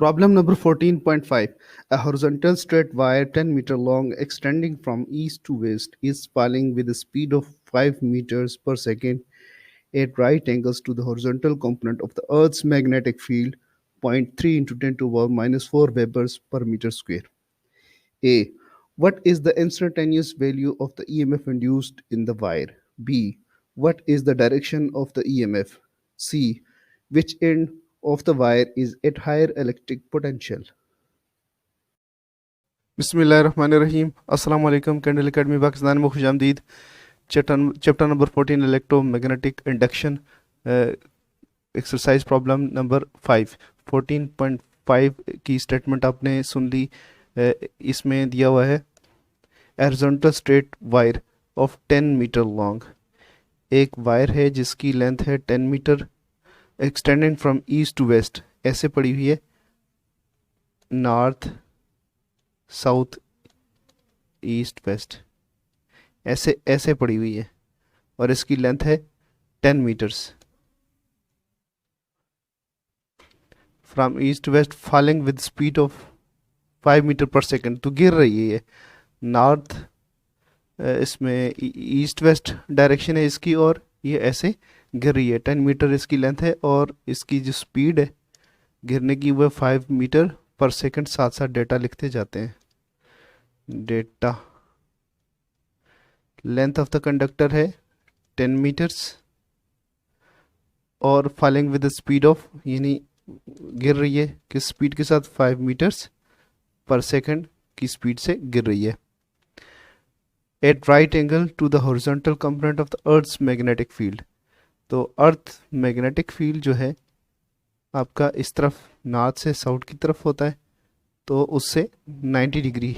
Problem number 14.5. A horizontal straight wire 10 meter long extending from east to west is spinning with a speed of 5 meters per second at right angles to the horizontal component of the Earth's magnetic field, 0.3 into 10 to the power minus 4 Webers per meter square. A. What is the instantaneous value of the EMF induced in the wire? B. What is the direction of the EMF? C. Which end of the wire is at higher electric potential? बिस्मिल्लाहिर्रहमानिर्रहीम अस्सलाम वालेकुम candle academy Pakistan में खुश आमदीद। Chapter number 14 electromagnetic induction exercise problem number 5 14.5 की statement आपने सुन ली। इसमें दिया हुआ है horizontal straight wire of 10 meter long. एक वायर है जिसकी लेंथ है 10 meter extending from east to west, ऐसे पड़ी हुई है, नॉर्थ साउथ ईस्ट वेस्ट, ऐसे ऐसे पड़ी हुई है और इसकी लेंथ है 10 meters from east west falling with speed of 5 meter per second. तो गिर रही है ये नॉर्थ, इसमें ईस्ट वेस्ट डायरेक्शन है इसकी और ये ऐसे गिर रही है। 10 मीटर इसकी लेंथ है और इसकी जो स्पीड है गिरने की वो 5 मीटर पर सेकंड। साथ साथ डेटा लिखते जाते हैं। Data length of the conductor है 10 मीटर्स और falling with the speed of, यानी गिर रही है किस स्पीड के साथ, 5 मीटर्स पर सेकंड की स्पीड से गिर रही है। At right angle to the horizontal component of the earth's magnetic field. तो अर्थ मैग्नेटिक फील्ड जो है आपका इस तरफ नॉर्थ से साउथ की तरफ होता है, तो उससे 90 डिग्री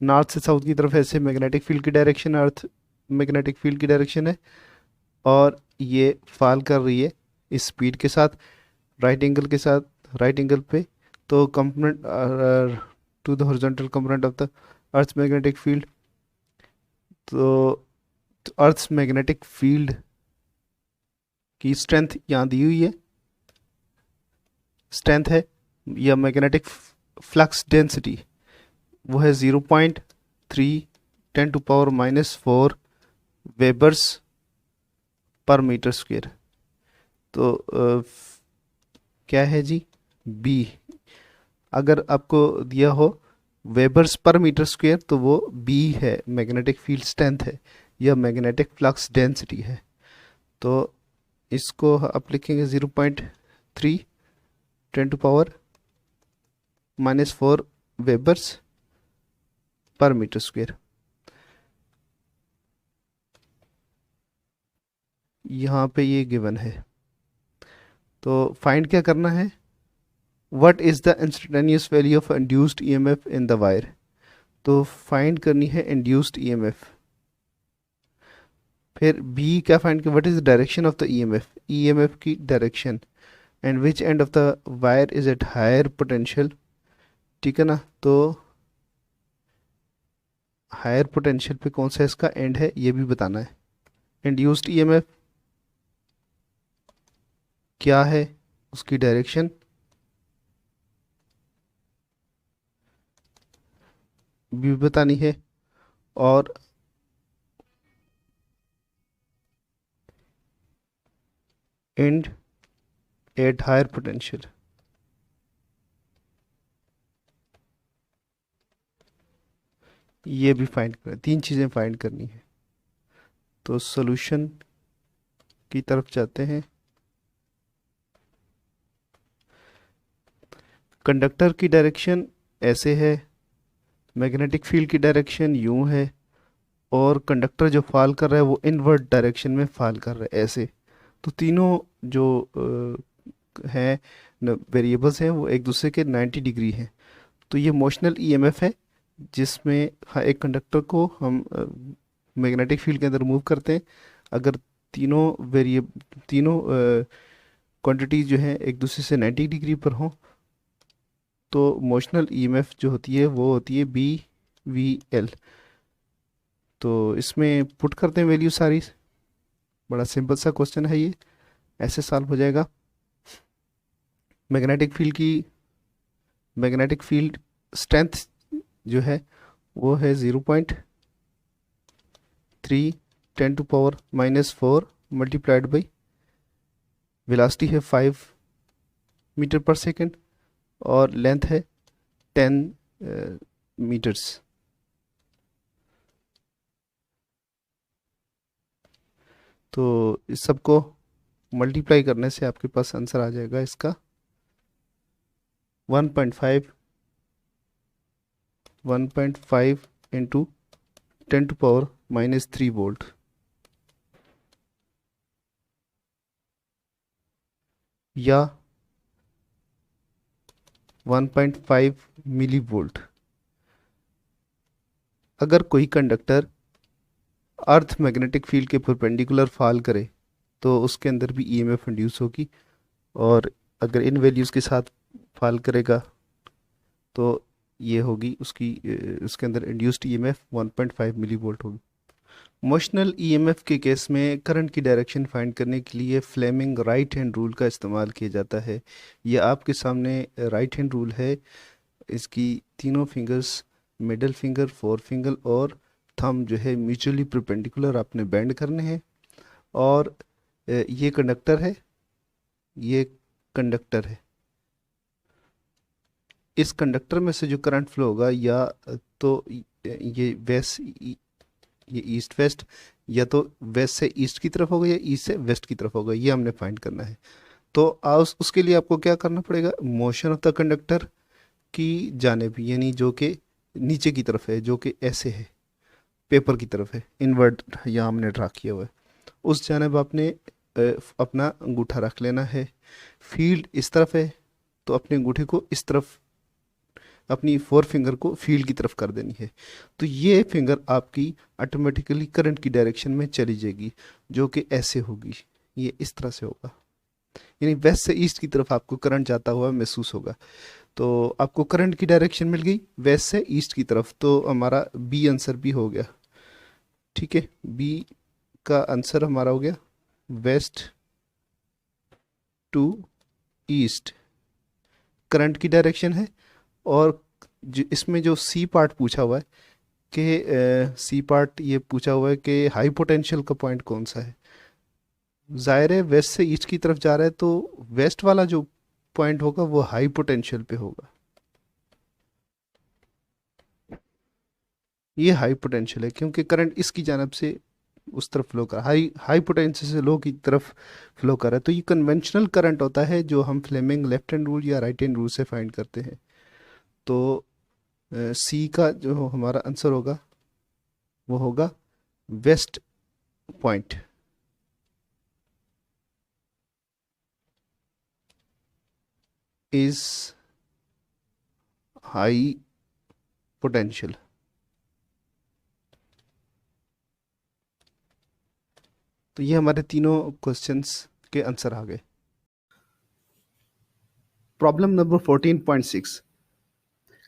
नॉर्थ से साउथ की तरफ ऐसे मैग्नेटिक फील्ड की डायरेक्शन, अर्थ मैग्नेटिक फील्ड की डायरेक्शन है और ये फॉल कर रही है इस स्पीड के साथ राइट एंगल के साथ, राइट एंगल पे। तो component to the horizontal component of the earth magnetic field. तो अर्थ मैग्नेटिक फील्ड की स्ट्रेंथ यहाँ दी हुई है, स्ट्रेंथ है या मैग्नेटिक फ्लक्स डेंसिटी वो है 0.3 10 टू पावर माइनस 4 वेबर्स पर मीटर स्क्वायर। तो क्या है जी, बी। अगर आपको दिया हो वेबर्स पर मीटर स्क्वायर तो वो बी है, मैग्नेटिक फील्ड स्ट्रेंथ है या मैग्नेटिक फ्लक्स डेंसिटी है। तो इसको आप लिखेंगे 0.3 10 टू पावर माइनस 4 वेबर्स पर मीटर स्क्वायर। यहाँ पे ये गिवन है, तो फाइंड क्या करना है, what is the instantaneous value of induced EMF in the wire. तो फाइंड करनी है इंड्यूस्ड ईएमएफ। फिर बी क्या फाइंड कर, what is the direction of the EMF, EMF की direction, and which end of the wire is at higher potential. ठीक है ना, तो हायर पोटेंशियल पे कौन सा इसका एंड है ये भी बताना है। इंड्यूस्ड ईएमएफ क्या है, उसकी डायरेक्शन भी बतानी है और एंड एट हायर पोटेंशियल। ये भी फाइंड करना, 3 चीज़ें फाइंड करनी है। तो सॉल्यूशन की तरफ जाते हैं। कंडक्टर की डायरेक्शन ऐसे है, मैग्नेटिक फील्ड की डायरेक्शन यूं है और कंडक्टर जो फॉल कर रहा है वो इनवर्ट डायरेक्शन में फॉल कर रहा है ऐसे। तो तीनों जो हैं वेरिएबल्स हैं वो एक दूसरे के 90 डिग्री हैं। तो ये मोशनल ईएमएफ है जिसमें एक कंडक्टर को हम मैग्नेटिक फील्ड के अंदर मूव करते हैं। अगर तीनों क्वांटिटीज जो हैं एक दूसरे से 90 डिग्री पर हों तो मोशनल ईएमएफ जो होती है वो होती है बी वी एल। तो इसमें पुट करते हैं वैल्यू सारी। बड़ा सिंपल सा क्वेश्चन है ये, ऐसे सॉल्व हो जाएगा। मैग्नेटिक फील्ड स्ट्रेंथ जो है वो है 0.3 10⁻⁻⁴ मल्टीप्लाइड बाई वेलोसिटी है 5 मीटर पर सेकेंड और लेंथ है 10 मीटर्स। तो इस सबको मल्टीप्लाई करने से आपके पास आंसर आ जाएगा इसका 1.5 इंटू 10⁻³ वोल्ट, या 1.5 मिली वोल्ट। अगर कोई कंडक्टर अर्थ मैग्नेटिक फील्ड के परपेंडिकुलर फॉल करे तो उसके अंदर भी ईएमएफ इंड्यूस होगी, और अगर इन वैल्यूज़ के साथ फॉल करेगा तो ये होगी उसके अंदर इंड्यूस्ड ईएमएफ 1.5 मिली वोल्ट होगी। मोशनल ईएमएफ के केस में करंट की डायरेक्शन फाइंड करने के लिए फ्लेमिंग राइट हैंड रूल का इस्तेमाल किया जाता है। ये आपके सामने राइट हैंड रूल है। इसकी तीनों fingers, middle finger, four finger और थंब जो है म्यूचुअली परपेंडिकुलर आपने बेंड करने हैं। और ये कंडक्टर है, ये कंडक्टर है। इस कंडक्टर में से जो करंट फ्लो होगा या तो ये वेस्ट, ये ईस्ट वेस्ट, या तो वेस्ट से ईस्ट की तरफ होगा या ईस्ट से वेस्ट की तरफ होगा, ये हमने फाइंड करना है। तो उसके लिए आपको क्या करना पड़ेगा, मोशन ऑफ द कंडक्टर की जानिब, यानी जो कि नीचे की तरफ है, जो कि ऐसे है, पेपर की तरफ है, इनवर्ट यहाँ हमने ड्रा किया हुआ है, उस जानिब आपने अपना अंगूठा रख लेना है। फील्ड इस तरफ है तो अपने अंगूठे को इस तरफ, अपनी फोर फिंगर को फील्ड की तरफ कर देनी है। तो ये फिंगर आपकी ऑटोमेटिकली करंट की डायरेक्शन में चली जाएगी, जो कि ऐसे होगी, ये इस तरह से होगा, यानी वेस्ट से ईस्ट की तरफ आपको करंट जाता हुआ महसूस होगा। तो आपको करंट की डायरेक्शन मिल गई वेस्ट से ईस्ट की तरफ, तो हमारा बी आंसर भी हो गया। ठीक है, बी का आंसर हमारा हो गया वेस्ट टू ईस्ट करंट की डायरेक्शन है। और इसमें जो सी पार्ट पूछा हुआ है कि सी पार्ट ये पूछा हुआ है कि हाई पोटेंशियल का पॉइंट कौन सा है। जाहिर है वेस्ट से ईस्ट की तरफ जा रहा है तो वेस्ट वाला जो पॉइंट होगा वो हाई पोटेंशियल पे होगा, ये हाई पोटेंशियल है क्योंकि करंट इसकी जानब से उस तरफ फ्लो कर, हाई हाई पोटेंशियल से लो की तरफ फ्लो कर रहा है। तो ये कन्वेंशनल करंट होता है जो हम फ्लेमिंग लेफ्ट हैंड रूल या राइट हैंड रूल से फाइंड करते हैं। तो सी का जो हमारा आंसर होगा वो होगा west point. Is high potential. तो ये हमारे तीनों क्वेश्चंस के आंसर आ गए। Problem number 14.6.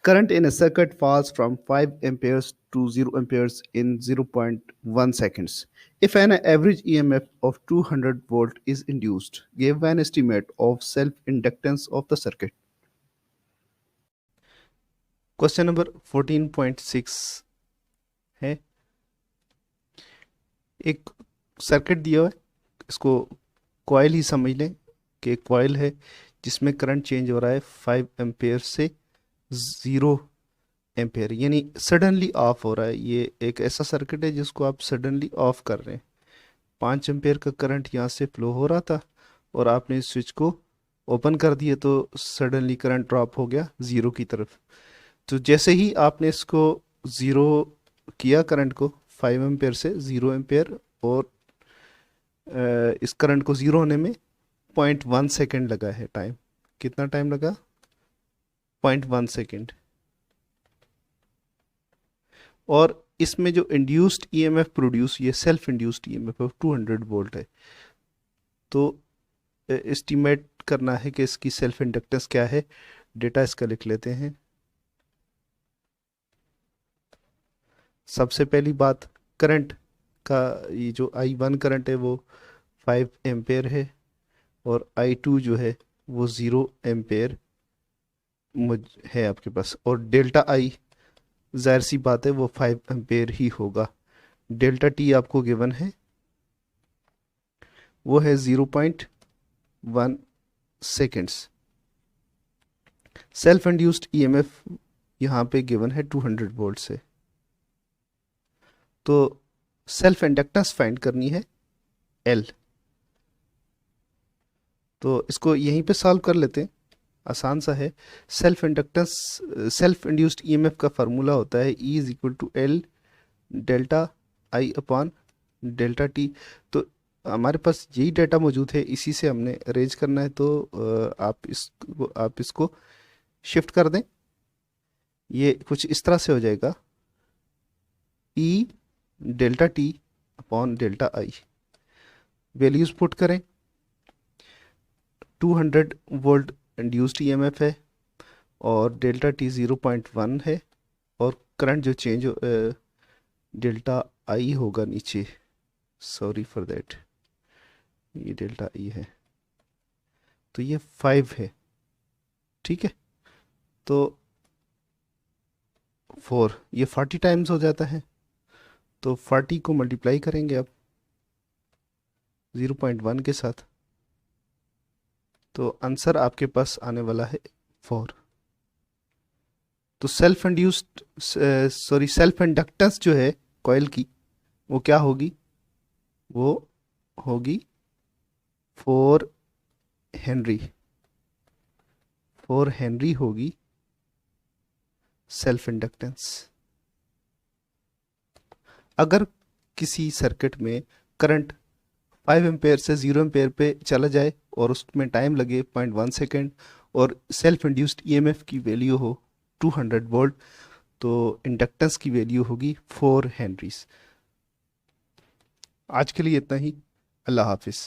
Current in a circuit falls from 5 amperes to 0 amperes in 0.1 seconds. If an average EMF of 200 volt is induced, give an estimate of self-inductance of the circuit. Question number 14.6 है, एक circuit दिया हुआ है, इसको coil ही समझ लें कि coil है जिसमें करंट चेंज हो रहा है 5 एम्पेयर से 0 एम्पेयर, यानी सडनली ऑफ हो रहा है। ये एक ऐसा सर्किट है जिसको आप सडनली ऑफ कर रहे हैं। 5 एम्पेयर का करंट यहाँ से फ्लो हो रहा था और आपने इस स्विच को ओपन कर दिया तो सडनली करंट ड्रॉप हो गया 0 की तरफ। तो जैसे ही आपने इसको 0 किया, करंट को 5 एम्पेयर से 0 एम्पेयर, और इस करंट को 0 होने में 0.1 सेकेंड लगा है टाइम। कितना टाइम लगा? 0.1 सेकेंड। और इसमें जो इंड्यूस्ड ईएमएफ प्रोड्यूस, ये self induced EMF of 200 volt है। तो एस्टिमेट करना है कि इसकी सेल्फ इंडक्टेंस क्या है। डेटा इसका लिख लेते हैं। सबसे पहली बात, करंट का ये जो I1 करंट है वो 5 एम्पेयर है और I2 जो है वो 0 एम्पेयर है आपके पास, और डेल्टा आई जाहिर सी बात है वो 5 एम्पेयर ही होगा। डेल्टा टी आपको गिवन है, वो है 0.1 सेकेंड्स। सेल्फ इंड्यूस्ड ईएमएफ यहाँ पे गिवन है 200 वोल्ट से। तो सेल्फ इंडक्टेंस फाइंड करनी है एल। तो इसको यहीं पे सॉल्व कर लेते हैं, आसान सा है। Self inductance, self induced EMF का फार्मूला होता है E is equal to L delta I upon delta T. तो हमारे पास यही डाटा मौजूद है, इसी से हमने अरेंज करना है। तो आप इसको शिफ्ट कर दें, ये कुछ इस तरह से हो जाएगा E delta T upon delta आई। वैल्यूज पुट करें, 200 वोल्ट इंड्यूस्ड ईएमएफ है और डेल्टा टी 0.1 है, और करंट जो चेंज डेल्टा आई होगा नीचे, सॉरी फॉर दैट, ये डेल्टा आई है, तो ये 5 है, ठीक है। तो 4 ये 40 टाइम्स हो जाता है, तो 40 को मल्टीप्लाई करेंगे आप 0.1 के साथ, तो आंसर आपके पास आने वाला है 4। तो सेल्फ इंड्यूस्ड सेल्फ इंडक्टेंस जो है कॉइल की वो क्या होगी, वो होगी 4 हेनरी। 4 हेनरी होगी सेल्फ इंडक्टेंस। अगर किसी सर्किट में करंट 5 एम्पेयर से 0 एम्पेयर पे चला जाए और उसमें टाइम लगे 0.1 सेकेंड और सेल्फ इंड्यूस्ड ईएमएफ की वैल्यू हो 200 वोल्ट, तो इंडक्टेंस की वैल्यू होगी 4 हेनरीज। आज के लिए इतना ही। अल्लाह हाफिज़।